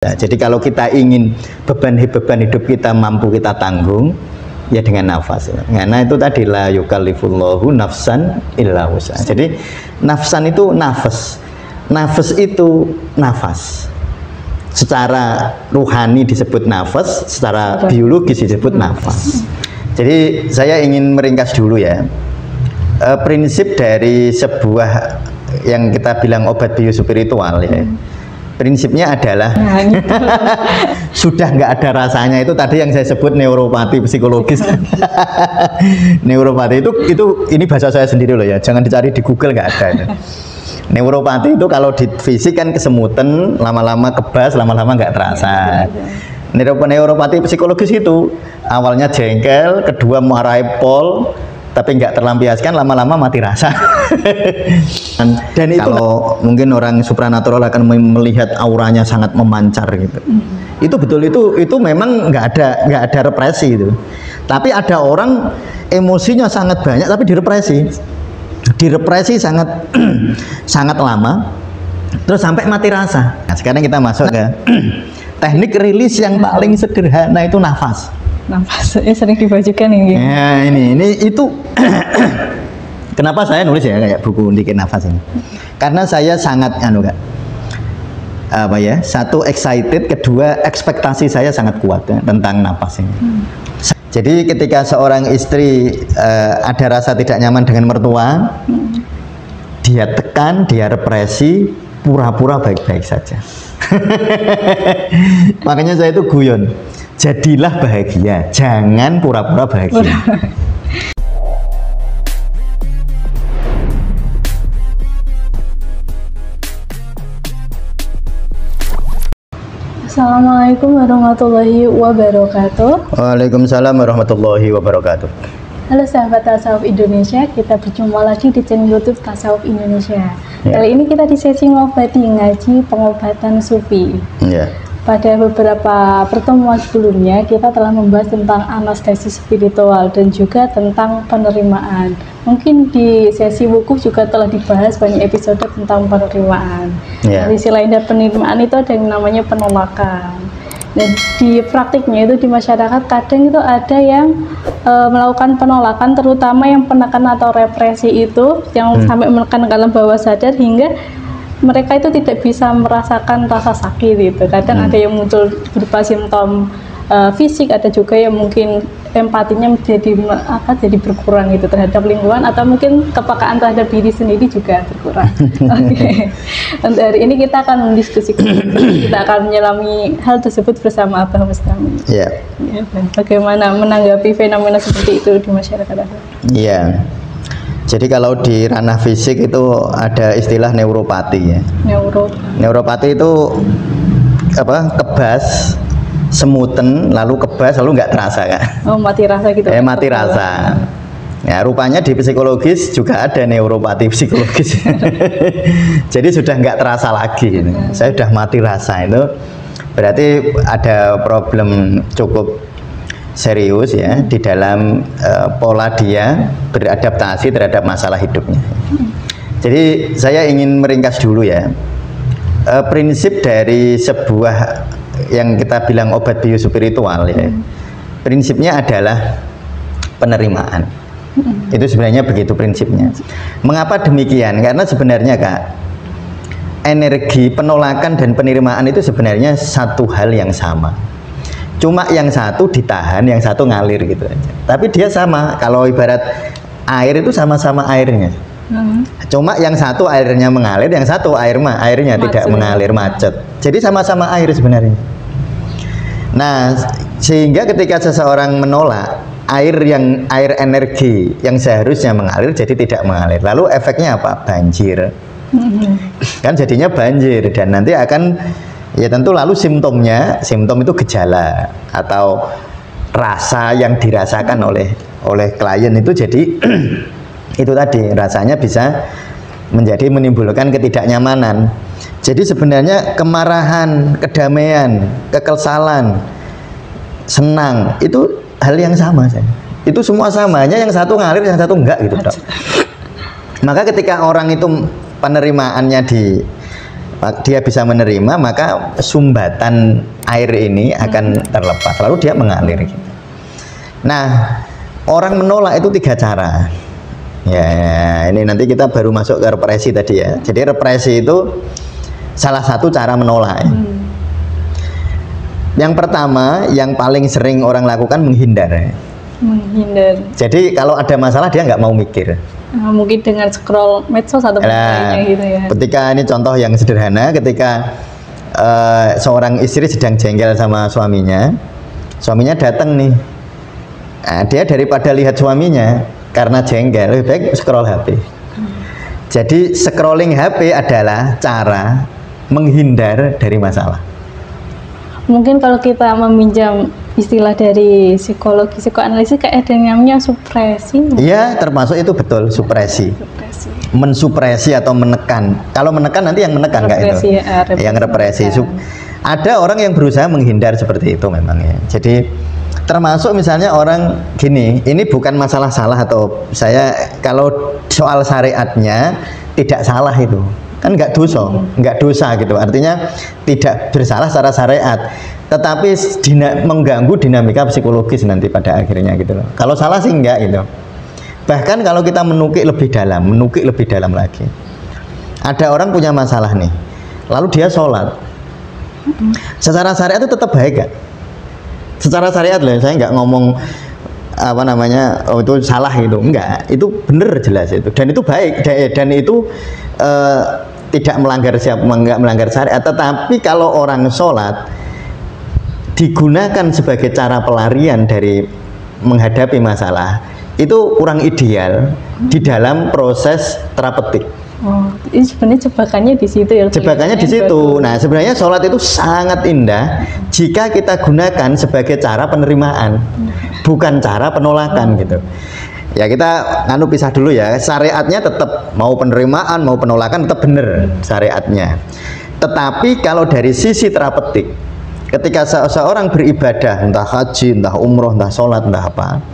Nah, jadi kalau kita ingin beban hidup kita mampu kita tanggung, ya dengan nafas. Karena itu tadi la yukallifullahu nafsan illa wus'aha. Jadi nafsan itu nafas. Nafas itu nafas. Secara ruhani disebut nafas, secara biologis disebut nafas. Jadi saya ingin meringkas dulu ya. Prinsip dari sebuah yang kita bilang obat biospiritual ya. Prinsipnya adalah sudah nggak ada rasanya, itu tadi yang saya sebut neuropati psikologis. Neuropati itu ini bahasa saya sendiri loh ya, jangan dicari di Google, nggak ada itu. Neuropati itu kalau di fisik kan kesemutan, lama-lama kebas, lama-lama nggak terasa. Neuropati psikologis itu awalnya jengkel, kedua marahi pol, tapi nggak terlampiaskan, lama-lama mati rasa. Dan itu kalau mungkin orang supranatural akan melihat auranya sangat memancar gitu. Itu betul, itu memang nggak ada represi itu. Tapi ada orang emosinya sangat banyak tapi direpresi sangat sangat lama, terus sampai mati rasa. Nah, sekarang kita masuk ke teknik rilis yang paling sederhana, itu nafas. Nafasnya sering dibajukan ini. Ya, ini itu kenapa saya nulis ya kayak buku dikit nafas ini? Karena saya sangat satu excited, kedua ekspektasi saya sangat kuat ya, tentang nafas ini. Jadi ketika seorang istri ada rasa tidak nyaman dengan mertua, dia tekan, dia represi, pura-pura baik-baik saja. Makanya saya itu guyon. Jadilah bahagia, jangan pura-pura bahagia. Assalamualaikum warahmatullahi wabarakatuh. Waalaikumsalam warahmatullahi wabarakatuh. Halo sahabat Tasawuf Indonesia, kita berjumpa lagi di channel YouTube Tasawuf Indonesia. Kali ini kita di sesi ngobati ngaji pengobatan sufi. Pada beberapa pertemuan sebelumnya kita telah membahas tentang anestesi spiritual dan juga tentang penerimaan. Mungkin di sesi wukuf juga telah dibahas banyak episode tentang penerimaan. Di sisi lain dari penerimaan itu ada yang namanya penolakan. Dan di praktiknya itu di masyarakat kadang itu ada yang melakukan penolakan, terutama yang penekan atau represi itu yang sampai menekan dalam bawah sadar hingga mereka itu tidak bisa merasakan rasa sakit gitu. Kadang ada yang muncul berupa simptom fisik, ada juga yang mungkin empatinya jadi berkurang gitu terhadap lingkungan, atau mungkin kepekaan terhadap diri sendiri juga berkurang. Oke. Untuk hari ini kita akan mendiskusikan, kita akan menyelami hal tersebut bersama Abah Mustami. Ya, bagaimana menanggapi fenomena seperti itu di masyarakat? Iya. Jadi kalau di ranah fisik itu ada istilah neuropati ya. Neuropati itu kebas, semuten, lalu kebas, lalu nggak terasa kan? Oh, mati rasa gitu. Mati rasa. Ya, rupanya di psikologis juga ada neuropati psikologis. Jadi sudah nggak terasa lagi. Saya sudah mati rasa, itu berarti ada problem cukup serius ya di dalam pola dia beradaptasi terhadap masalah hidupnya. Jadi saya ingin meringkas dulu ya. Prinsip dari sebuah yang kita bilang obat biospiritual ya. Prinsipnya adalah penerimaan. Itu sebenarnya begitu prinsipnya. Mengapa demikian? Karena sebenarnya Kak, energi penolakan dan penerimaan itu sebenarnya satu hal yang sama. Cuma yang satu ditahan, yang satu ngalir gitu aja. Tapi dia sama, kalau ibarat air itu sama-sama airnya. Cuma yang satu airnya mengalir, yang satu airnya tidak mengalir, macet. Jadi sama-sama air sebenarnya. Nah, sehingga ketika seseorang menolak, air energi yang seharusnya mengalir jadi tidak mengalir. Lalu efeknya apa? Banjir. Kan jadinya banjir, dan nanti akan ya tentu lalu simptom itu gejala atau rasa yang dirasakan oleh klien itu jadi itu tadi rasanya bisa menimbulkan ketidaknyamanan. Jadi sebenarnya kemarahan, kedamaian, kekesalan, senang itu hal yang sama saja. Itu semua sama, hanya yang satu ngalir, yang satu enggak gitu, Dok. Maka ketika orang itu penerimaannya dia bisa menerima, maka sumbatan air ini akan terlepas, lalu dia mengalir gitu. Nah, orang menolak itu 3 cara. Ya, ini nanti kita baru masuk ke represi tadi ya. Jadi represi itu salah satu cara menolak ya. Yang pertama, yang paling sering orang lakukan menghindar. Menghindar. Jadi kalau ada masalah dia nggak mau mikir. Mungkin dengan scroll medsos atau lainnya gitu ya. Ketika ini contoh yang sederhana, ketika seorang istri sedang jengkel sama suaminya datang nih. Nah, dia daripada lihat suaminya karena jengkel, lebih baik scroll HP. Jadi scrolling HP adalah cara menghindar dari masalah. Mungkin kalau kita meminjam istilah dari psikologi, psikoanalisis, kayak ada yang namanya supresi. Iya, termasuk itu, betul, supresi. Mensupresi atau menekan. Kalau menekan nanti yang menekan nggak itu? Yang represi. Ada orang yang berusaha menghindar seperti itu memang ya. Jadi termasuk misalnya orang gini, ini bukan masalah salah atau saya, kalau soal syariatnya tidak salah itu. Kan nggak dosa gitu, artinya tidak bersalah secara syariat, tetapi mengganggu dinamika psikologis nanti pada akhirnya gitu loh. Kalau salah sih enggak gitu. Bahkan kalau kita menukik lebih dalam lagi, ada orang punya masalah nih, lalu dia sholat, secara syariat itu tetap baik gak? Secara syariat loh, saya nggak ngomong apa namanya, oh itu salah gitu, enggak, itu bener jelas itu, dan itu baik, dan itu tidak melanggar syariat. Tetapi kalau orang sholat digunakan sebagai cara pelarian dari menghadapi masalah, itu kurang ideal di dalam proses terapeutik. Oh, ini sebenarnya jebakannya di situ ya. Jebakannya di situ. Nah, sebenarnya sholat itu sangat indah jika kita gunakan sebagai cara penerimaan, bukan cara penolakan gitu. Ya kita pisah dulu ya. Syariatnya tetap mau penerimaan mau penolakan tetap benar syariatnya. Tetapi kalau dari sisi terapeutik, ketika seseorang beribadah, entah haji, entah umroh, entah sholat, entah apa,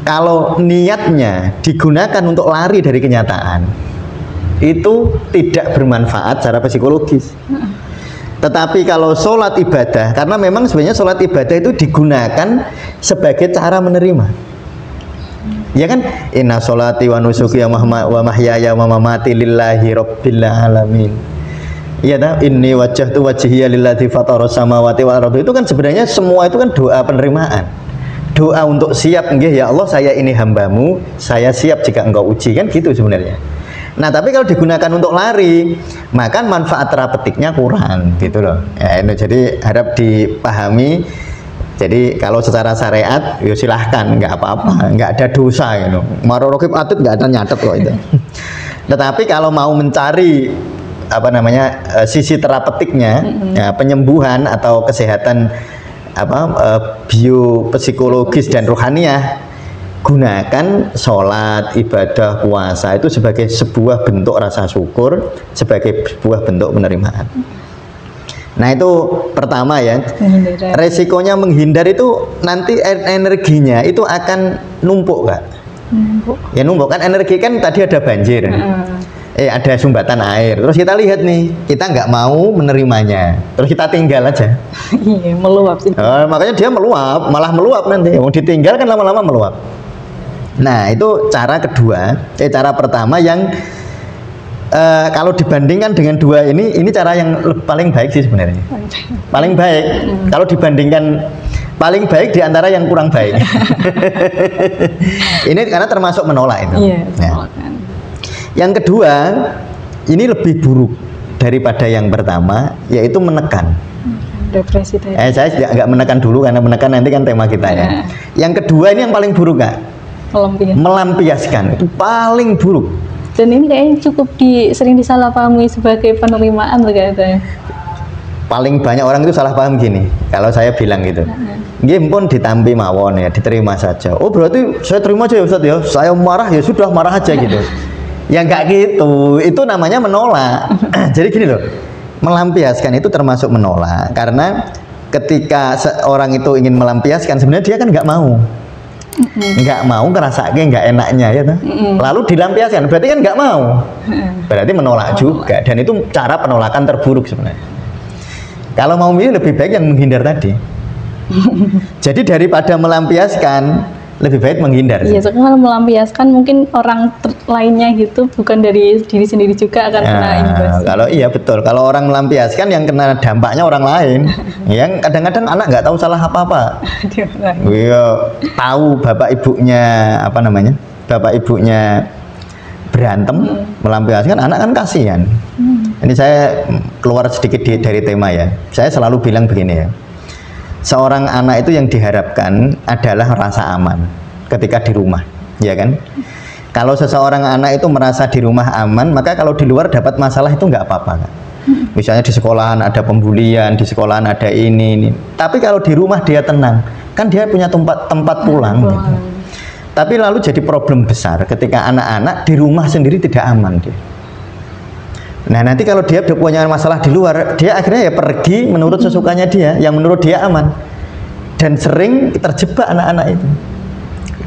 kalau niatnya digunakan untuk lari dari kenyataan, itu tidak bermanfaat secara psikologis. Tetapi kalau sholat ibadah, karena memang sebenarnya sholat ibadah itu digunakan sebagai cara menerima. Ya kan, inna sholati wa nusuki wa mahyaya wa mamati lillahi rabbil alamin. Iya dah, inni wajjahtu wajhiya lillazi fataras samawati wal ardi. Itu kan sebenarnya semua itu kan doa penerimaan. Doa untuk siap, nggih ya Allah, saya ini hambamu, saya siap jika engkau uji, kan gitu sebenarnya. Nah, tapi kalau digunakan untuk lari, maka manfaat terapeutiknya kurang gitu loh. Ya, ini jadi harap dipahami. Jadi kalau secara syariat, ya silahkan, nggak apa-apa, nggak ada dosa gitu. Marorokib atut nggak ada nyatet kok itu. Tetapi kalau mau mencari apa namanya sisi terapeutiknya, ya, penyembuhan atau kesehatan biopsikologis dan rohaniah, gunakan sholat, ibadah, puasa itu sebagai sebuah bentuk rasa syukur, sebagai sebuah bentuk penerimaan. Nah itu pertama ya, resikonya menghindar itu nanti energinya itu akan numpuk Kak. Ya numpuk kan, energi kan tadi ada banjir, ada sumbatan air, terus kita lihat nih, kita nggak mau menerimanya, terus kita tinggal aja. Iya, meluap sih. Makanya dia meluap, malah meluap nanti, mau ditinggal kan lama-lama meluap. Nah itu cara kedua, cara pertama yang kalau dibandingkan dengan dua ini cara yang paling baik sih sebenarnya. Paling baik. Kalau dibandingkan paling baik di antara yang kurang baik. Ini karena termasuk menolak itu. Iya, nah. Yang kedua, ini lebih buruk daripada yang pertama, yaitu menekan. Depresi tadi. Saya nggak menekan dulu karena menekan nanti kan tema kita ya. Yang kedua ini yang paling buruk Kak. Melampiaskan. Itu paling buruk. Dan ini kayaknya cukup sering disalahpahami sebagai penerimaan kayaknya. Paling banyak orang itu salah paham gini, kalau saya bilang gitu, nggih pun ditampi mawon ya, diterima saja. Oh berarti saya terima aja ya Ustaz ya, saya marah ya sudah marah aja gitu. Ya nggak gitu, itu namanya menolak. Jadi gini loh, melampiaskan itu termasuk menolak, karena ketika seorang itu ingin melampiaskan, sebenarnya dia kan nggak mau. nggak mau ngerasake nggak enaknya ya toh. Lalu dilampiaskan, berarti kan nggak mau, berarti menolak juga, dan itu cara penolakan terburuk sebenarnya. Kalau mau milih lebih baik yang menghindar tadi. Jadi daripada melampiaskan, lebih baik menghindar. Iya, kalau melampiaskan mungkin orang lainnya gitu, bukan dari diri sendiri juga akan kena imbas. Kalau iya betul, kalau orang melampiaskan yang kena dampaknya orang lain. Yang kadang-kadang anak nggak tahu salah apa-apa. Iya, tahu bapak ibunya bapak ibunya berantem, melampiaskan, anak kan kasihan. Ini saya keluar sedikit dari tema ya. Saya selalu bilang begini ya. Seorang anak itu yang diharapkan adalah rasa aman ketika di rumah, ya kan? Kalau seseorang anak itu merasa di rumah aman, maka kalau di luar dapat masalah itu nggak apa-apa, kan? Misalnya di sekolahan ada pembulian, di sekolahan ada ini. Tapi kalau di rumah dia tenang, kan dia punya tempat pulang. Gitu. Tapi lalu jadi problem besar ketika anak-anak di rumah sendiri tidak aman dia. Nah nanti kalau dia punya masalah di luar, dia akhirnya ya pergi menurut sesukanya dia, yang menurut dia aman. Dan sering terjebak anak-anak itu,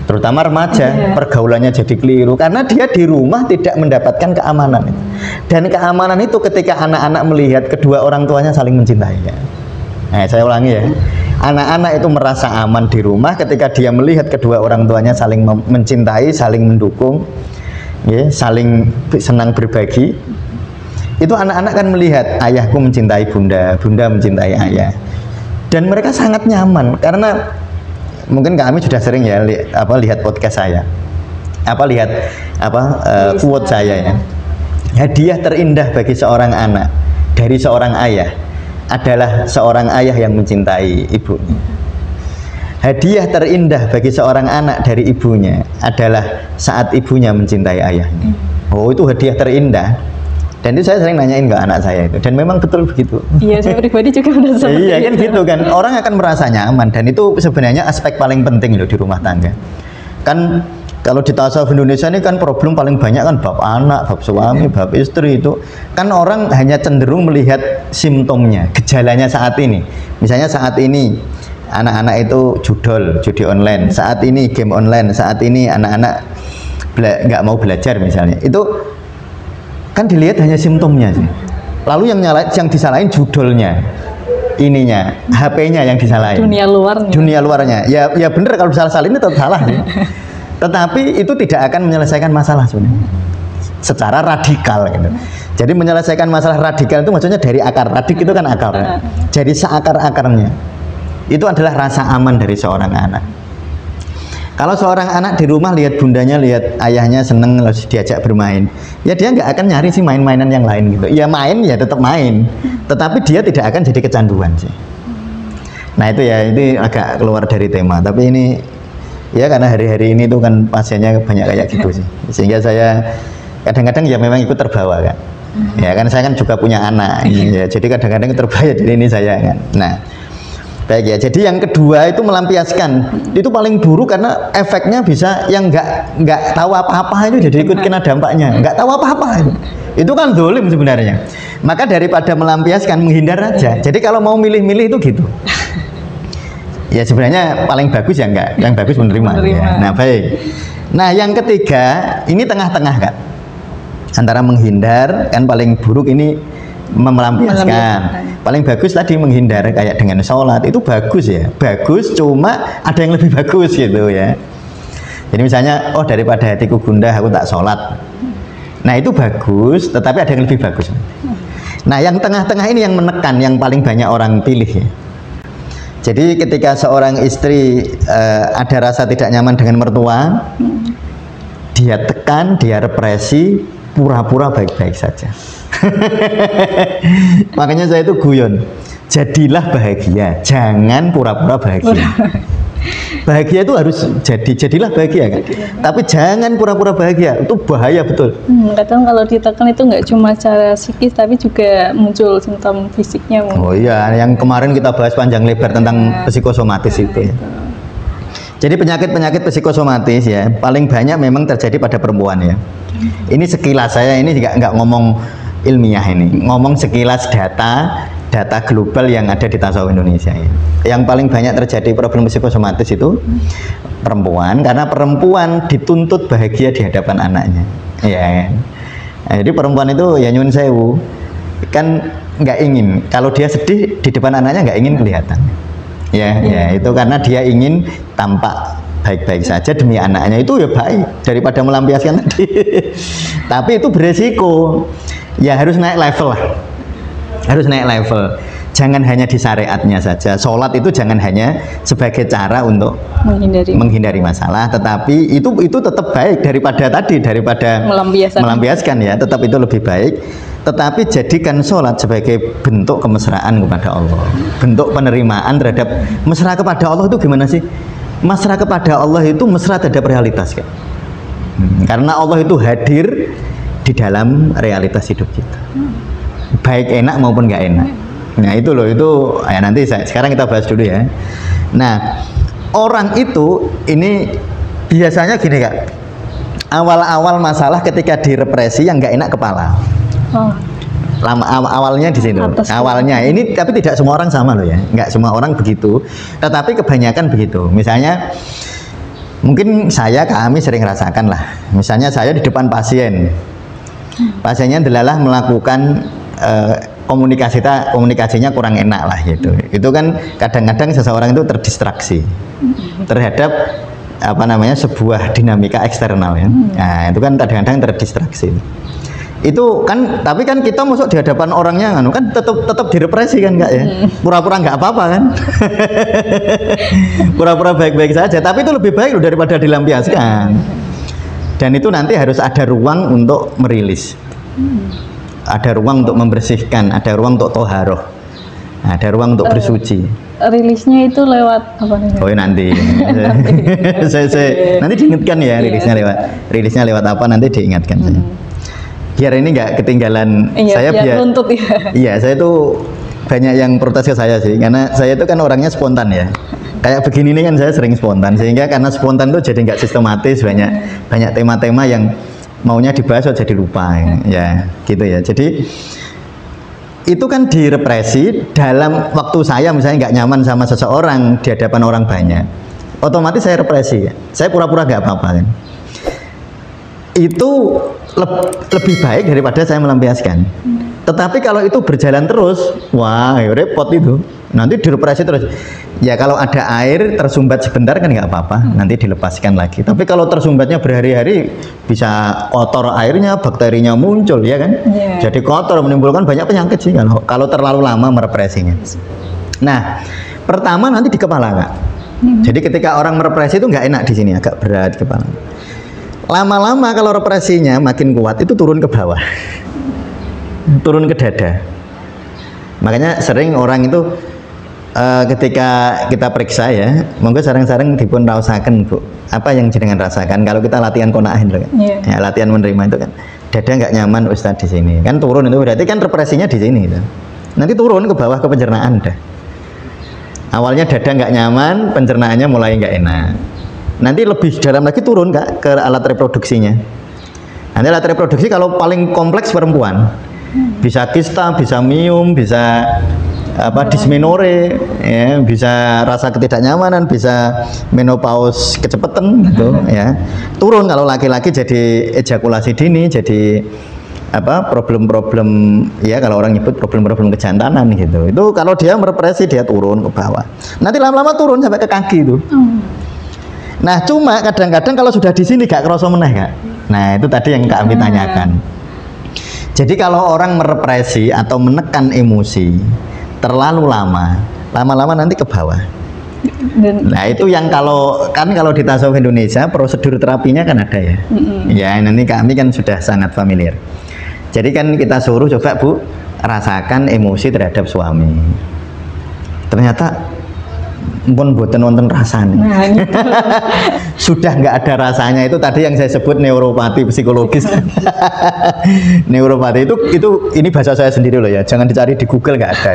terutama remaja, pergaulannya jadi keliru karena dia di rumah tidak mendapatkan keamanan itu. Dan keamanan itu ketika anak-anak melihat kedua orang tuanya saling mencintai ya. Nah saya ulangi ya, anak-anak itu merasa aman di rumah ketika dia melihat kedua orang tuanya saling mencintai, saling mendukung, ya, saling senang berbagi. Itu anak-anak kan melihat ayahku mencintai bunda, bunda mencintai ayah, dan mereka sangat nyaman karena mungkin kami sudah sering ya lihat podcast saya, quote saya ya. Hadiah terindah bagi seorang anak dari seorang ayah adalah seorang ayah yang mencintai ibunya. Hadiah terindah bagi seorang anak dari ibunya adalah saat ibunya mencintai ayahnya. Oh, itu hadiah terindah. Dan itu saya sering nanyain ke anak saya itu, dan memang betul begitu. Iya, saya pribadi juga merasa seperti iya kan itu. Gitu kan, orang akan merasa nyaman, dan itu sebenarnya aspek paling penting loh di rumah tangga. Kan kalau di tasawuf Indonesia ini kan problem paling banyak kan bab anak, bab suami, bab istri itu. Kan orang hanya cenderung melihat simptomnya, gejalanya saat ini. Misalnya saat ini anak-anak itu judi online, saat ini game online, saat ini anak-anak nggak mau belajar misalnya. Itu kan dilihat hanya simptomnya sih. Lalu yang disalahin judulnya, ininya, HP-nya yang disalahin. Dunia luarnya. Ya bener, kalau salah ini tetap salah sih. Tetapi itu tidak akan menyelesaikan masalah sebenarnya secara radikal gitu. Jadi menyelesaikan masalah radikal itu maksudnya dari akar. Radik itu kan akar. Jadi seakar-akarnya itu adalah rasa aman dari seorang anak. Kalau seorang anak di rumah lihat bundanya, lihat ayahnya seneng, lalu diajak bermain, ya dia nggak akan nyari sih main-mainan yang lain gitu. Ya main, ya tetap main, tetapi dia tidak akan jadi kecanduan sih. Nah itu ya, ini agak keluar dari tema, tapi ini ya karena hari-hari ini tuh kan pasiennya banyak kayak gitu sih, sehingga saya kadang-kadang ya memang ikut terbawa kan. Ya kan saya kan juga punya anak, ya, jadi kadang-kadang terbawa jadi ini saya kan. Nah. Baik ya, jadi yang kedua itu melampiaskan, itu paling buruk karena efeknya bisa yang nggak tahu apa-apa itu jadi ikut kena dampaknya, nggak tahu apa-apa itu kan zalim sebenarnya. Maka daripada melampiaskan, menghindar aja. Jadi kalau mau milih-milih itu gitu. Ya sebenarnya paling bagus ya enggak, yang bagus menerima. Ya. Nah baik. Nah yang ketiga ini tengah-tengah kan, antara menghindar kan paling buruk ini melampiaskan. Paling bagus tadi menghindar kayak dengan sholat itu bagus ya, bagus, cuma ada yang lebih bagus gitu ya. Jadi misalnya daripada hatiku gundah aku tak sholat, nah itu bagus, tetapi ada yang lebih bagus. Nah yang tengah-tengah ini yang menekan, yang paling banyak orang pilih ya. Jadi ketika seorang istri ada rasa tidak nyaman dengan mertua, dia tekan, dia represi, pura-pura baik-baik saja. Makanya saya itu guyon, jadilah bahagia, jangan pura-pura bahagia. Bahagia itu harus jadilah bahagia kan, tapi jangan pura-pura bahagia, itu bahaya betul. Kadang kalau ditekan itu nggak cuma secara psikis, tapi juga muncul simptom fisiknya. Oh iya, yang kemarin kita bahas panjang lebar tentang psikosomatis itu ya. Jadi penyakit-penyakit psikosomatis ya paling banyak memang terjadi pada perempuan ya. Ini sekilas, saya ini juga nggak ngomong ilmiah, ini ngomong sekilas data data global yang ada di tasawuf Indonesia ya. Yang paling banyak terjadi problem psikosomatis itu perempuan, karena perempuan dituntut bahagia di hadapan anaknya ya. Nah, jadi perempuan itu ya nyun sewu kan nggak ingin kalau dia sedih di depan anaknya, nggak ingin kelihatan ya. Ya itu karena dia ingin tampak baik-baik saja demi anaknya, itu ya baik daripada melampiaskan tadi. Tapi itu beresiko ya, harus naik level lah, harus naik level. Jangan hanya di syariatnya saja. Sholat itu jangan hanya sebagai cara untuk menghindari masalah, tetapi itu tetap baik daripada melampiaskan ya, tetap itu lebih baik. Tetapi jadikan sholat sebagai bentuk kemesraan kepada Allah, bentuk penerimaan terhadap mesra kepada Allah. Itu gimana sih? Mesra kepada Allah itu mesra terhadap realitas kan? Karena Allah itu hadir di dalam realitas hidup kita, baik enak maupun nggak enak. Nah itu loh, itu ya nanti sekarang kita bahas dulu ya. Nah orang itu ini biasanya gini Kak, awal-awal masalah ketika direpresi yang nggak enak kepala. Awalnya di sini, awalnya ini, tapi tidak semua orang sama loh ya, nggak semua orang begitu, tetapi kebanyakan begitu. Misalnya mungkin kami sering rasakan lah, misalnya saya di depan pasiennya delalah melakukan komunikasinya kurang enak lah gitu. Itu kan kadang-kadang seseorang itu terdistraksi terhadap sebuah dinamika eksternal ya. Nah, itu kan kadang-kadang terdistraksi. Itu kan, tapi kan kita masuk di hadapan orangnya kan tetap direpresi kan Kak ya. Pura-pura nggak apa-apa kan. Pura-pura baik-baik saja, tapi itu lebih baik loh daripada dilampiaskan. Dan itu nanti harus ada ruang untuk merilis. Ada ruang untuk membersihkan, ada ruang untuk toharoh, ada ruang untuk bersuci. Rilisnya itu lewat apa nih? Oh nanti, nanti diingatkan ya, rilisnya lewat apa nanti diingatkan saya. Biar ini nggak ketinggalan. Saya biar nuntut ya. Iya, saya tuh banyak yang protes ke saya sih, karena saya itu kan orangnya spontan ya. Kayak begini nih kan saya sering spontan, sehingga karena spontan tuh jadi nggak sistematis, banyak tema-tema yang maunya dibahas jadi lupa ya gitu ya. Jadi itu kan direpresi dalam waktu saya misalnya nggak nyaman sama seseorang di hadapan orang banyak, otomatis saya represi ya. Saya pura-pura nggak apa-apa kan. Itu lebih baik daripada saya melampiaskan. Tetapi kalau itu berjalan terus, wah repot itu, nanti direpresi terus. Ya kalau ada air tersumbat sebentar kan nggak apa-apa, nanti dilepaskan lagi. Tapi kalau tersumbatnya berhari-hari, bisa kotor airnya, bakterinya muncul ya kan. Jadi kotor, menimbulkan banyak penyakit sih kalau terlalu lama merepresinya. Nah pertama nanti di kepala Kak. Jadi ketika orang merepresi itu nggak enak di sini, agak berat kepala. Lama-lama kalau represinya makin kuat itu turun ke bawah, turun ke dada. Makanya sering orang itu ketika kita periksa ya, monggo sareng-sareng dipun raosaken Bu, apa yang jenengan rasakan kalau kita latihan qanaah itu kan, ya, latihan menerima itu kan, dada nggak nyaman Ustadz di sini, kan turun itu berarti kan represinya di sini, gitu. Nanti turun ke bawah ke pencernaan dah. Awalnya dada nggak nyaman, pencernaannya mulai nggak enak. Nanti lebih dalam lagi turun Kak ke alat reproduksinya. Nanti alat reproduksi kalau paling kompleks perempuan, bisa kista, bisa miom, bisa dismenore, ya, bisa rasa ketidaknyamanan, bisa menopause kecepatan gitu ya. Turun kalau laki-laki jadi ejakulasi dini, jadi problem-problem ya, kalau orang nyebut problem-problem kejantanan gitu. Itu kalau dia merepresi dia turun ke bawah. Nanti lama-lama turun sampai ke kaki itu. Nah, cuma kadang-kadang kalau sudah di sini gak kerasa meneh Kak. Nah, itu tadi yang kami tanyakan. Jadi kalau orang merepresi atau menekan emosi terlalu lama-lama nanti ke bawah. Nah itu yang kalau di tasawuf Indonesia prosedur terapinya kan ada ya. Ya ini kami kan sudah sangat familiar. Jadi kan kita suruh coba Bu rasakan emosi terhadap suami. Ternyata pun boten wonten rasanya. Sudah nggak ada rasanya, itu tadi yang saya sebut neuropati psikologis. Neuropati itu ini bahasa saya sendiri loh ya, jangan dicari di Google, nggak ada.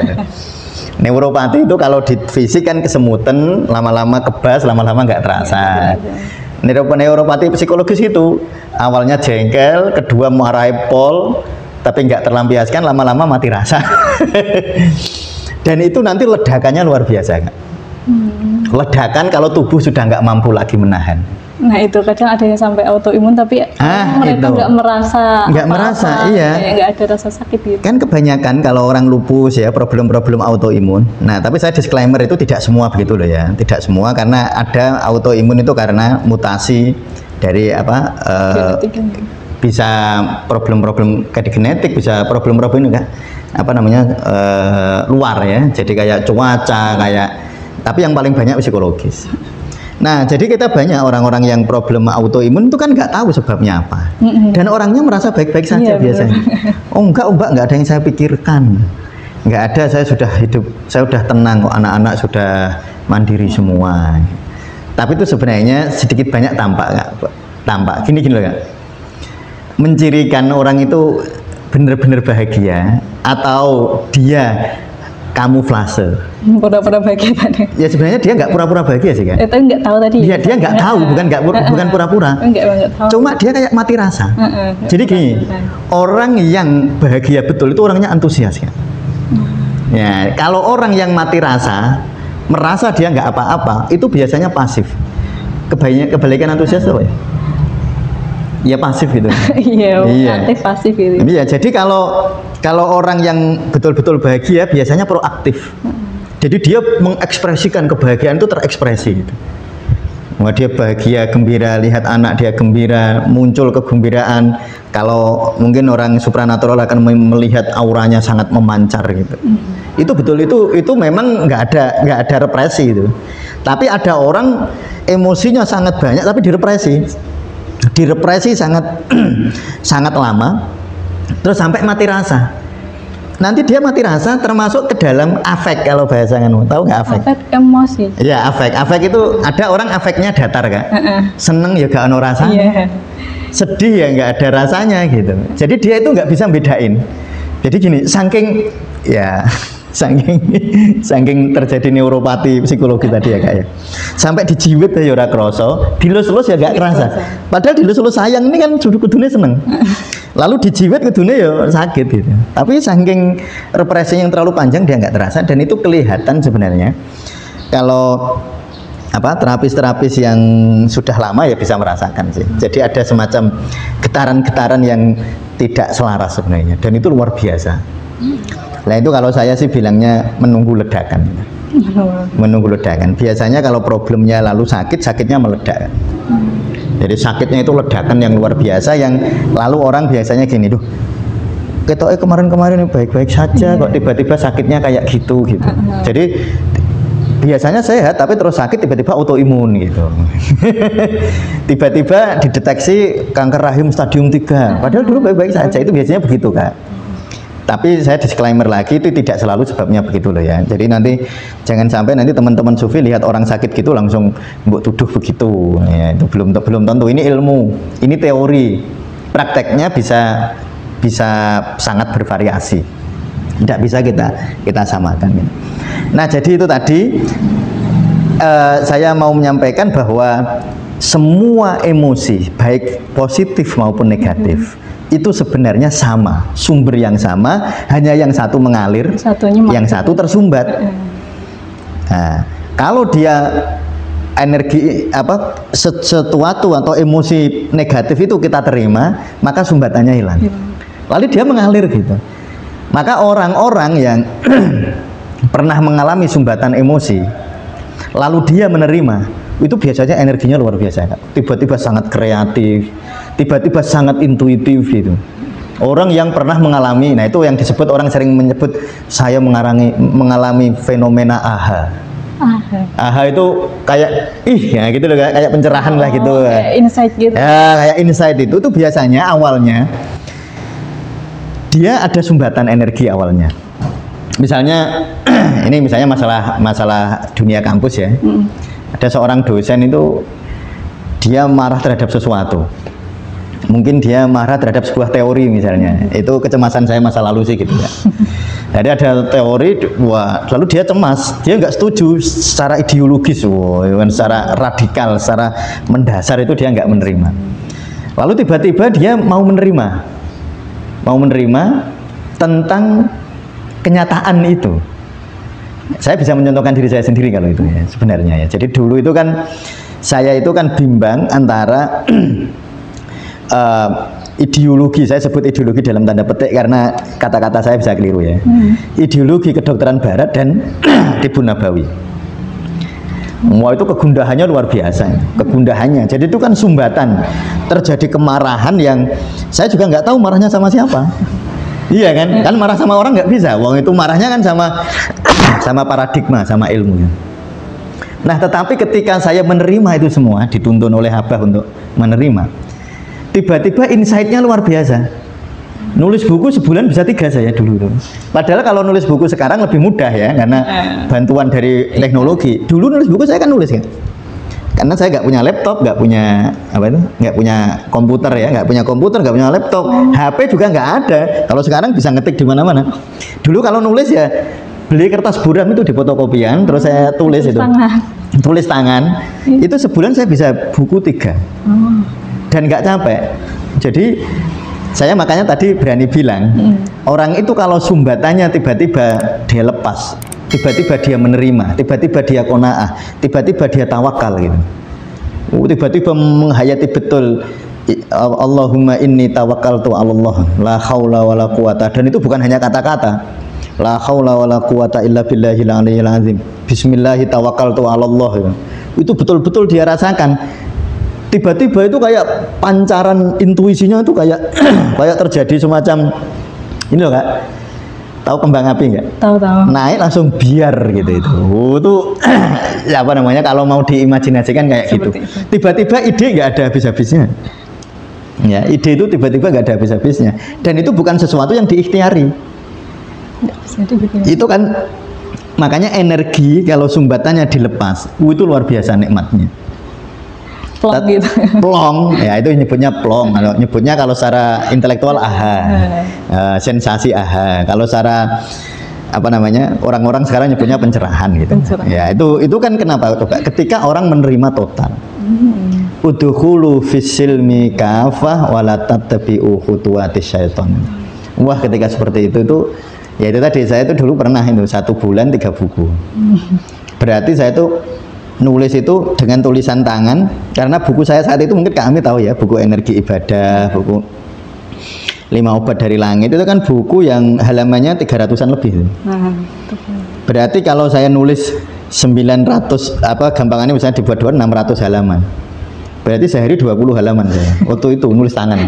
Neuropati itu kalau di fisik kan kesemutan, lama-lama kebas, lama-lama nggak terasa. Neuropati psikologis itu awalnya jengkel, kedua marahi pol, tapi nggak terlampiaskan, lama-lama mati rasa. Dan itu nanti ledakannya luar biasa, Kak. Ledakan kalau tubuh sudah nggak mampu lagi menahan. Nah itu kadang ada yang sampai autoimun tapi mereka nggak merasa iya, nggak ada rasa sakit gitu. Kan kebanyakan kalau orang lupus ya problem-problem autoimun. Nah tapi saya disclaimer itu tidak semua begitu loh ya, tidak semua, karena ada autoimun itu karena mutasi dari bisa problem-problem kayak genetik, bisa problem-problem ini kan luar ya, jadi kayak cuaca tapi yang paling banyak psikologis. Nah, jadi kita banyak orang-orang yang problem autoimun itu kan nggak tahu sebabnya apa, dan orangnya merasa baik-baik saja biasanya. Oh enggak, nggak ada yang saya pikirkan, nggak ada, saya sudah hidup, saya sudah tenang kok, anak-anak sudah mandiri semua. Tapi itu sebenarnya sedikit banyak tampak gini loh Kak. Mencirikan orang itu benar-benar bahagia atau dia kamuflase. Pura-pura bahagia tadi. Ya sebenarnya dia nggak pura-pura bahagia sih kan. Tapi nggak tahu tadi. Dia nggak tahu, bukan pura-pura. Nggak tahu. Cuma dia kayak mati rasa. Jadi gini, orang yang bahagia betul itu orangnya antusias kan. Ya, kalau orang yang mati rasa, merasa dia nggak apa-apa, itu biasanya pasif. Kebalikan antusias apa ya? Ya pasif gitu. Iya, aktif pasif gitu. Iya, jadi kalau orang yang betul-betul bahagia biasanya proaktif. Jadi dia mengekspresikan kebahagiaan itu terekspresi gitu. Wah, dia bahagia, gembira, lihat anak dia gembira, muncul kegembiraan. Kalau mungkin orang supranatural akan melihat auranya sangat memancar gitu. Itu betul, itu memang nggak ada represi itu. Tapi ada orang emosinya sangat banyak tapi direpresi sangat lama, terus sampai mati rasa. Nanti dia mati rasa termasuk ke dalam afek, kalau bahasa kamu tahu nggak afek? Afek emosi. Ya afek itu ada orang afeknya datar Kak. Seneng ya gak ono rasanya, sedih ya nggak ada rasanya gitu. Jadi dia itu nggak bisa bedain. Jadi gini, saking terjadi neuropati psikologi tadi ya Kak ya, sampai dijiwit ya ora kroso, dilus-lus ya gak kerasa. Padahal dilus-lus sayang ini kan kudune seneng, lalu dijiwit kudune ya sakit gitu. Tapi saking represi yang terlalu panjang dia nggak terasa, dan itu kelihatan sebenarnya kalau terapis-terapis yang sudah lama ya bisa merasakan sih. Jadi ada semacam getaran-getaran yang tidak selaras sebenarnya, dan itu luar biasa. Nah itu kalau saya sih bilangnya menunggu ledakan. Menunggu ledakan. Biasanya kalau problemnya lalu sakitnya meledak. Jadi sakitnya itu ledakan yang luar biasa, yang lalu orang biasanya gini, duh, ketoknya kemarin-kemarin baik-baik saja, kok tiba-tiba sakitnya kayak gitu. Jadi biasanya sehat tapi terus sakit, tiba-tiba autoimun gitu. Tiba-tiba dideteksi kanker rahim stadium 3, padahal dulu baik-baik saja. Itu biasanya begitu Kak. Tapi saya disclaimer lagi, itu tidak selalu sebabnya begitu loh ya. Jadi nanti jangan sampai nanti teman-teman sufi lihat orang sakit gitu langsung mbok tuduh begitu. Ya, itu belum tentu. Ini ilmu, ini teori. Prakteknya bisa sangat bervariasi. Tidak bisa kita samakan. Nah, jadi itu tadi saya mau menyampaikan bahwa semua emosi baik positif maupun negatif itu sebenarnya sama, sumber yang sama, hanya yang satu mengalir, yang satu tersumbat. Nah, kalau dia energi sesuatu atau emosi negatif itu kita terima, maka sumbatannya hilang. Lalu dia mengalir gitu. Maka orang-orang yang pernah mengalami sumbatan emosi, lalu dia menerima, itu biasanya energinya luar biasa Kak. Tiba-tiba sangat kreatif, tiba-tiba sangat intuitif gitu. Orang yang pernah mengalami, nah itu yang disebut, orang sering menyebut saya mengalami fenomena aha. Aha itu kayak ya gitu loh, kayak pencerahan lah gitu. Kayak insight gitu. Ya, kayak insight itu tuh biasanya awalnya dia ada sumbatan energi awalnya. Misalnya ini misalnya masalah dunia kampus ya. Ada seorang dosen itu dia marah terhadap sesuatu. Mungkin dia marah terhadap sebuah teori misalnya. Itu kecemasan saya masa lalu sih gitu ya. Jadi ada teori, lalu dia cemas, dia nggak setuju secara ideologis, secara radikal, secara mendasar itu dia nggak menerima. Lalu tiba-tiba dia mau menerima tentang kenyataan itu. Saya bisa mencontohkan diri saya sendiri kalau itu ya sebenarnya ya. Jadi dulu itu kan saya itu kan bimbang antara ideologi, saya sebut ideologi dalam tanda petik karena kata-kata saya bisa keliru ya. Ideologi kedokteran barat dan Tibun Nabawi. Wah, itu kegundahannya luar biasa, kegundahannya. Jadi itu kan sumbatan, terjadi kemarahan yang saya juga nggak tahu marahnya sama siapa. Iya kan? Kan marah sama orang nggak bisa. Wong itu marahnya kan sama paradigma, sama ilmu. Nah, tetapi ketika saya menerima itu semua, dituntun oleh Abah untuk menerima, tiba-tiba insight-nya luar biasa. Nulis buku sebulan bisa 3 saya dulu. Padahal kalau nulis buku sekarang lebih mudah ya, karena bantuan dari teknologi. Dulu nulis buku saya kan nulis kan, karena saya nggak punya laptop, nggak punya nggak punya komputer ya, nggak punya laptop, HP juga nggak ada. Kalau sekarang bisa ngetik di mana-mana. Dulu kalau nulis ya beli kertas buram itu di fotokopian, terus saya tulis itu, tulis tangan. Itu sebulan saya bisa buku 3 dan nggak capek. Jadi saya makanya tadi berani bilang, orang itu kalau sumbatannya tiba-tiba dia lepas, tiba-tiba dia menerima, tiba-tiba dia qanaah, tiba-tiba dia tawakal gitu. Tiba-tiba menghayati betul Allahumma inni tawakkaltu 'alallah la haula wala quwata, dan itu bukan hanya kata-kata. La haula wala quwata illa billahil aliyil azim. Bismillahi tawakkaltu 'alallah. Itu betul-betul dia rasakan. Tiba-tiba itu kayak pancaran intuisinya itu kayak kayak terjadi semacam ini loh Kak, tahu kembang api nggak? Tahu. Naik langsung biar gitu itu. Itu ya apa namanya, kalau mau diimajinasikan kayak seperti gitu. Tiba-tiba ide nggak ada habis-habisnya. Ya, ide itu tiba-tiba nggak ada habis-habisnya. Dan itu bukan sesuatu yang diikhtiari. Itu kan makanya energi kalau sumbatannya dilepas, itu luar biasa nikmatnya. Plong gitu. Plong, ya itu nyebutnya plong. Kalau nyebutnya kalau secara intelektual sensasi Kalau secara apa namanya, orang-orang sekarang nyebutnya pencerahan gitu. Ya itu kan kenapa coba? Ketika orang menerima total. Udkhulu fisilmi kafah wala tattabi'u khutuwatis syaiton. Wah, ketika seperti itu ya itu tadi saya itu dulu pernah itu 1 bulan 3 buku. Berarti saya itu nulis itu dengan tulisan tangan, karena buku saya saat itu mungkin kami tahu ya, buku Energi Ibadah, buku 5 Obat dari Langit, itu kan buku yang halamannya 300-an lebih. Berarti kalau saya nulis 900, gampangannya misalnya dibuat 600 halaman, berarti sehari 20 halaman saya waktu itu nulis tangan.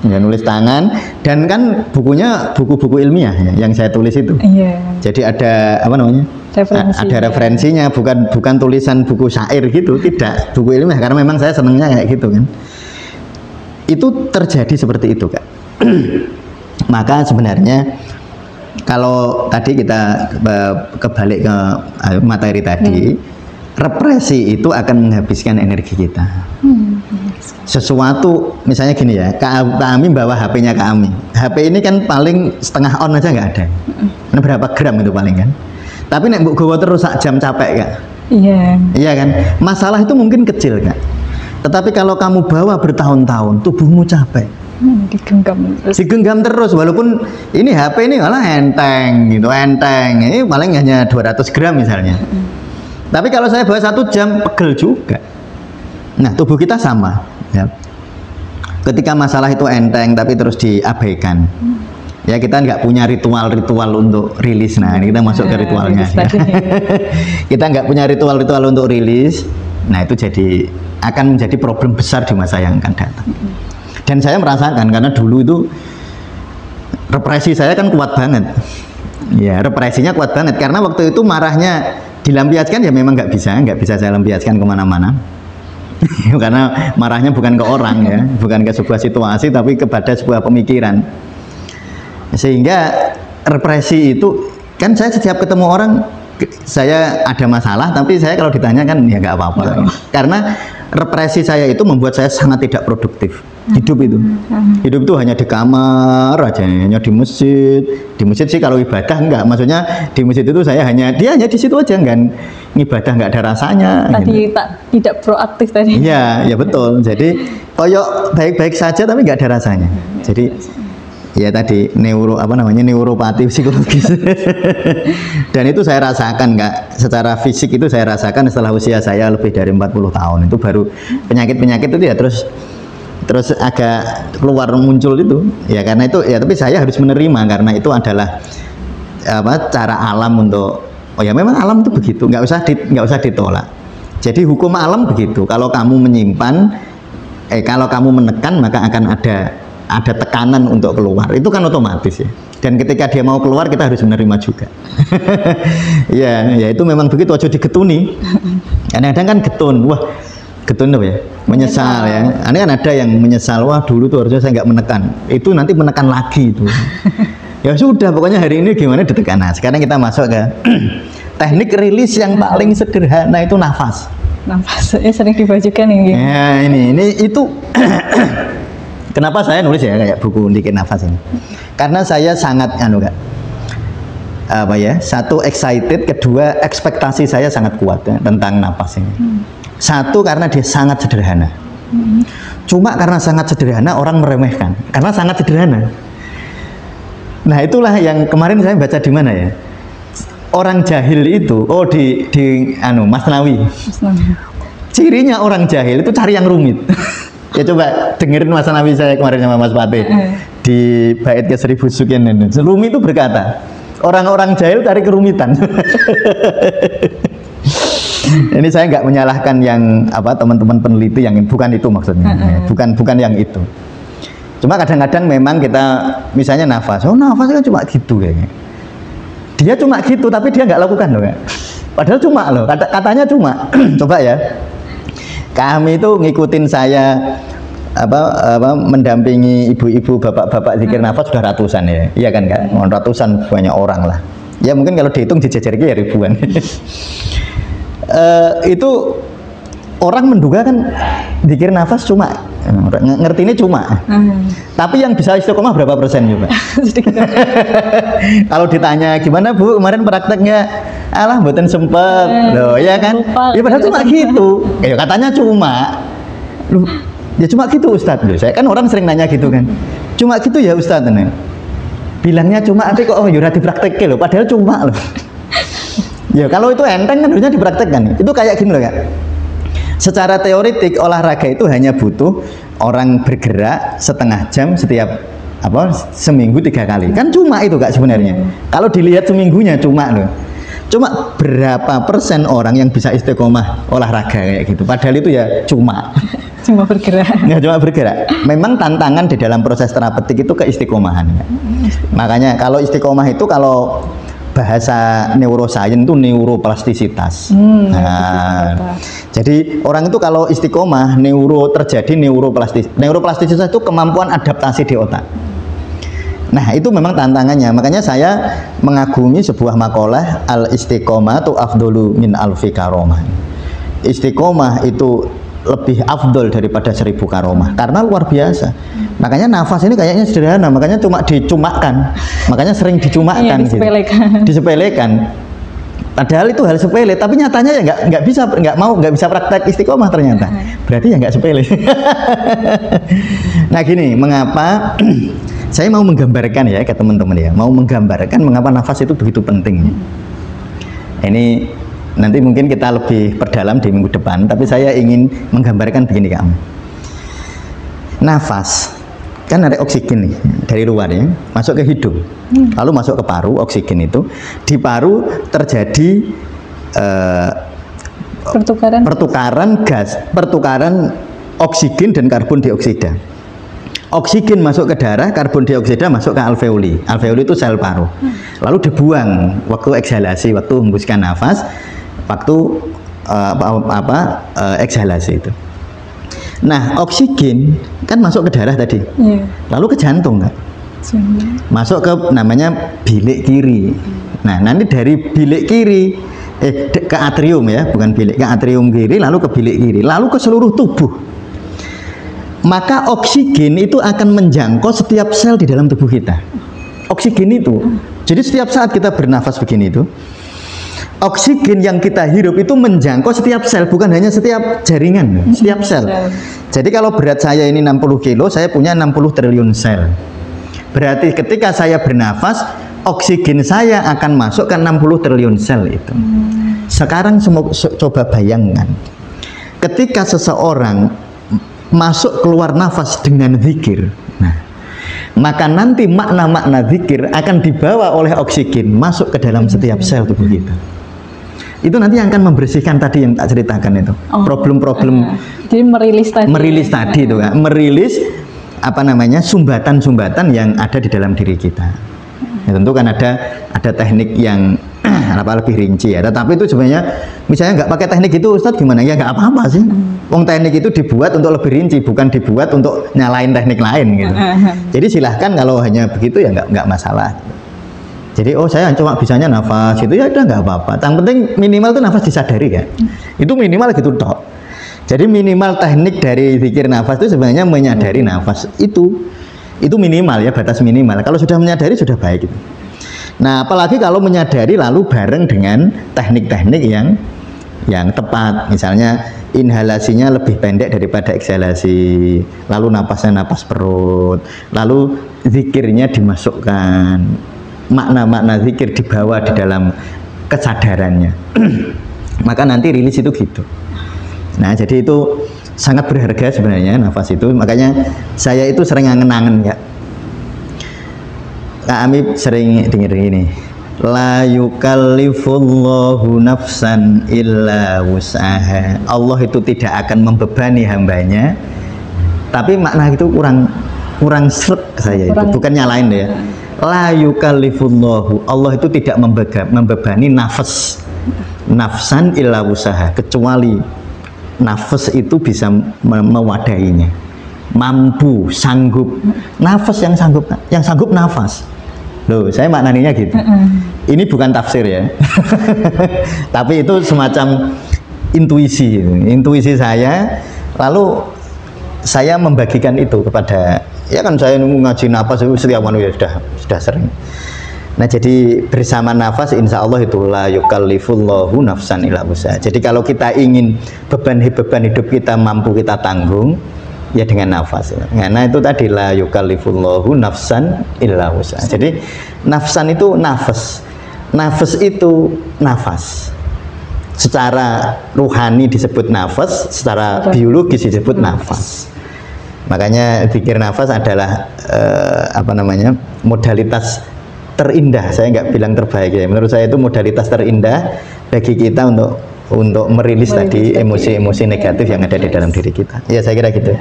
Ya, nulis tangan, dan kan bukunya buku-buku ilmiah ya, yang saya tulis itu. Jadi ada apa namanya? Ada referensinya, bukan tulisan buku syair gitu, tidak, buku ilmiah, karena memang saya senangnya kayak gitu kan. Itu terjadi seperti itu Kak. Maka sebenarnya kalau tadi kita kebalik ke materi tadi, represi itu akan menghabiskan energi kita. Sesuatu misalnya gini ya, Kak Ami bawa HP-nya Kak Ami. HP ini kan paling setengah on aja nggak ada. Berapa gram itu paling kan? Tapi nek mbok gowo terus sak jam capek Kak. Iya kan? Masalah itu mungkin kecil Kak. Tetapi kalau kamu bawa bertahun-tahun, tubuhmu capek. Digenggam terus, walaupun ini HP ini malah enteng gitu, enteng. Ini paling hanya 200 gram misalnya. Tapi kalau saya bawa 1 jam, pegel juga. Nah, tubuh kita sama ya. Ketika masalah itu enteng tapi terus diabaikan, ya kita nggak punya ritual-ritual untuk rilis. Nah, ini kita masuk ke ritualnya ya. Kita nggak punya ritual-ritual untuk rilis. Nah, itu akan menjadi problem besar di masa yang akan datang. Dan saya merasakan, karena dulu itu represi saya kan kuat banget ya, represinya kuat banget, karena waktu itu marahnya dilampiaskan ya memang nggak bisa saya lampiaskan kemana-mana. Karena marahnya bukan ke orang ya, bukan ke sebuah situasi, tapi kepada sebuah pemikiran. Sehingga represi itu kan, saya setiap ketemu orang saya ada masalah, tapi saya kalau ditanya kan ya nggak apa-apa. Karena represi saya itu membuat saya sangat tidak produktif. Hidup itu hanya di kamar aja, hanya di masjid. Di masjid sih kalau ibadah enggak, maksudnya di masjid itu saya hanya di situ aja, kan ibadah nggak ada rasanya. Tadi gitu. Tidak proaktif tadi. Iya, ya betul. Jadi koyok baik-baik saja tapi nggak ada rasanya. Jadi ya tadi neuropati psikologis. Dan itu saya rasakan Kak, secara fisik itu saya rasakan setelah usia saya lebih dari 40 tahun itu baru penyakit-penyakit itu ya terus agak keluar muncul itu ya, karena itu ya, tapi saya harus menerima karena itu adalah cara alam untuk ya memang alam itu begitu, nggak usah ditolak. Jadi hukum alam begitu, kalau kamu menyimpan kalau kamu menekan maka akan ada tekanan untuk keluar, itu kan otomatis ya. Dan ketika dia mau keluar kita harus menerima juga. ya itu memang begitu, aja digetuni. Kadang-kadang kan getun, wah getun apa ya, menyesal ya. Ini kan ada yang menyesal, wah dulu tuh harusnya saya nggak menekan, itu nanti menekan lagi itu. Ya sudah, pokoknya hari ini gimana ditekan. Nah, sekarang kita masuk ke teknik rilis yang paling sederhana, itu nafas. Nafas, sering dibajukan ini. Ya ini itu. Kenapa saya nulis ya kayak buku dikit nafas ini? Karena saya sangat satu excited, kedua ekspektasi saya sangat kuat ya, tentang nafas ini. Satu, karena dia sangat sederhana. Cuma karena sangat sederhana orang meremehkan, karena sangat sederhana. Nah itulah yang kemarin saya baca di mana ya, orang jahil itu di Masnawi. Cirinya orang jahil itu cari yang rumit. Ya coba dengerin Masnawi saya kemarin sama Mas Fatih di bait ke 1000 Sukian ini. Rumi itu berkata, orang-orang jahil cari kerumitan. Ini saya nggak menyalahkan yang teman-teman peneliti yang bukan itu maksudnya, bukan yang itu. Cuma kadang-kadang memang kita misalnya nafas kan cuma gitu kayaknya. Dia cuma gitu tapi dia nggak lakukan loh ya. Padahal cuma loh, katanya cuma. Coba ya. Kami itu ngikutin saya mendampingi ibu-ibu, bapak-bapak zikir nafas sudah ratusan ya. Iya kan Kak? Ratusan banyak orang lah. Ya mungkin kalau dihitung dijejer ya ribuan. Itu orang menduga kan zikir nafas cuma, ngerti ini cuma. Tapi yang bisa istiqomah berapa persen juga? Kalau ditanya gimana Bu kemarin prakteknya, alah mboten sempet loh, ya kan? Ya padahal cuma gitu. Ya katanya cuma. Loh, ya cuma gitu Ustadz loh. Saya kan orang sering nanya gitu kan. Cuma gitu ya Ustadz nih. Bilangnya cuma tapi kok ya dipraktekke loh, padahal cuma loh. Ya kalau itu enteng kan harusnya dipraktekkan. Itu kayak gini loh Kak. Secara teoritik olahraga itu hanya butuh orang bergerak setengah jam setiap seminggu 3 kali. Kan cuma itu Kak sebenarnya. Kalau dilihat seminggunya cuma loh. Cuma berapa persen orang yang bisa istiqomah olahraga kayak gitu. Padahal itu ya cuma bergerak. Ya cuma bergerak. Memang tantangan di dalam proses terapeutik itu keistiqomahan. Makanya kalau istiqomah itu kalau bahasa neuroscience itu neuroplastisitas. Jadi orang itu kalau istiqomah terjadi neuroplastisitas itu kemampuan adaptasi di otak. Nah itu memang tantangannya. Makanya saya mengagumi sebuah makalah al-istiqomah tu afdolu min alfi karomah. Istiqomah itu lebih afdol daripada 1000 karomah karena luar biasa. Makanya nafas ini kayaknya sederhana, makanya cuma dicumakkan, makanya sering dicumakkan, disepelekan. Padahal itu hal sepele, tapi nyatanya ya nggak bisa praktek istiqomah ternyata. Berarti ya nggak sepele. Nah gini, mengapa saya mau menggambarkan ya ke teman-teman ya, mau menggambarkan mengapa nafas itu begitu penting. Ini nanti mungkin kita lebih perdalam di minggu depan, tapi saya ingin menggambarkan begini kamu. Nafas kan ada oksigen nih dari luar ya, masuk ke hidung, lalu masuk ke paru. Oksigen itu di paru terjadi pertukaran oksigen dan karbon dioksida. Oksigen masuk ke darah, karbon dioksida masuk ke alveoli. Alveoli itu sel paru. Lalu dibuang waktu eksalasi, waktu hembuskan nafas, waktu eksalasi itu. Nah, oksigen kan masuk ke darah tadi, lalu ke jantung kan, masuk ke namanya bilik kiri. Nah, nanti dari bilik kiri ke atrium ya, bukan bilik, ke atrium kiri, lalu ke bilik kiri, lalu ke seluruh tubuh. Maka oksigen itu akan menjangkau setiap sel di dalam tubuh kita. Oksigen itu, jadi setiap saat kita bernafas begini itu, oksigen yang kita hirup itu menjangkau setiap sel, bukan hanya setiap jaringan, setiap sel. Jadi kalau berat saya ini 60 kilo, saya punya 60 triliun sel. Berarti ketika saya bernafas, oksigen saya akan masuk ke 60 triliun sel itu. Sekarang coba bayangkan, ketika seseorang masuk keluar nafas dengan zikir, nah, maka nanti makna-makna zikir akan dibawa oleh oksigen masuk ke dalam setiap sel tubuh kita. Itu nanti akan membersihkan tadi yang tak ceritakan itu. Problem-problem. Jadi merilis tadi itu kan, merilis apa namanya sumbatan-sumbatan yang ada di dalam diri kita. Ya, tentu kan ada teknik yang lebih rinci ya. Tetapi itu sebenarnya misalnya nggak pakai teknik itu, Ustadz gimana ya, nggak apa-apa sih. Wong teknik itu dibuat untuk lebih rinci, bukan dibuat untuk nyalain teknik lain gitu. Jadi silahkan kalau hanya begitu ya nggak masalah. Jadi saya cuma bisanya nafas itu ya udah nggak apa-apa. Yang penting minimal tuh nafas disadari ya. Itu minimal gitu toh. Jadi minimal teknik dari zikir nafas itu sebenarnya menyadari nafas itu minimal ya, batas minimal. Kalau sudah menyadari sudah baik gitu. Nah, apalagi kalau menyadari lalu bareng dengan teknik-teknik yang tepat. Misalnya inhalasinya lebih pendek daripada eksalasi, lalu napasnya napas perut, lalu zikirnya dimasukkan, makna-makna zikir dibawa di dalam kesadarannya. Maka nanti rilis itu gitu. Nah, jadi itu sangat berharga sebenarnya nafas itu. Makanya saya itu sering ngangen-ngangen ya. Kak Amib sering dengar ini, la yukallifullahu nafsan illa wus'aha. Allah itu tidak akan membebani hambanya, tapi makna itu kurang seret saya itu, bukan nyalain ya. La yukallifullahu, Allah itu tidak membebani nafsan illa wus'aha, kecuali nafas itu bisa mewadahinya, mampu, sanggup. Nafas yang sanggup nafas. Loh, saya maknanya gitu. Ini bukan tafsir ya. Tapi itu semacam intuisi saya. Lalu saya membagikan itu kepada, ya kan saya ngaji nafas itu setiap manusia sudah sering. Nah, jadi bersama nafas insya Allah itu la yukallifullahu nafsan illa wus'aha. Jadi kalau kita ingin beban hidup kita mampu kita tanggung, ya dengan nafas. Karena itu tadi la yukallifullahu nafsan illa wus'aha. Jadi nafsan itu nafas. Nafas itu nafas. Secara ruhani disebut nafas, secara biologis disebut nafas. Makanya zikir nafas adalah modalitas terindah. Saya nggak bilang terbaik ya. Menurut saya itu modalitas terindah bagi kita untuk merilis tadi emosi-emosi negatif yang ada di dalam diri kita. Ya, saya kira gitu.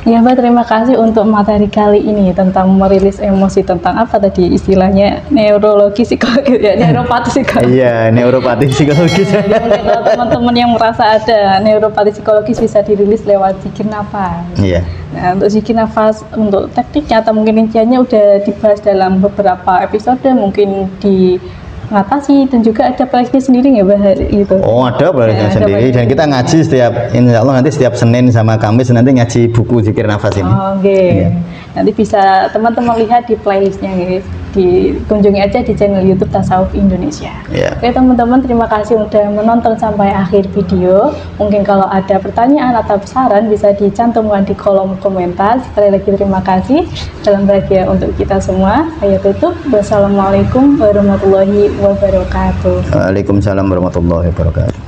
Ya, Mbak, terima kasih untuk materi kali ini tentang merilis emosi, tentang apa tadi istilahnya neurologi psikologis ya, neuropati psikologis. Iya, neuropati psikologis. Jadi mungkin kalau teman-teman yang merasa ada neuropati psikologis bisa dirilis lewat zikir nafas. Iya. Nah, untuk zikir nafas, untuk tekniknya atau mungkin rinciannya udah dibahas dalam beberapa episode, mungkin di ngatasi, dan juga ada playlist sendiri nggak Mbak gitu? Oh, ada playlistnya sendiri, dan kita ngaji insya Allah nanti setiap Senin sama Kamis nanti ngaji buku zikir nafas ini. Oke. Yeah. Nanti bisa teman-teman lihat di playlistnya guys, dikunjungi aja di channel YouTube Tasawuf Indonesia. Yeah. Oke teman-teman, terima kasih udah menonton sampai akhir video. Mungkin kalau ada pertanyaan atau saran bisa dicantumkan di kolom komentar. Sekali lagi terima kasih. Salam bahagia untuk kita semua. Saya tutup. Wassalamualaikum warahmatullahi wabarakatuh. Waalaikumsalam warahmatullahi wabarakatuh.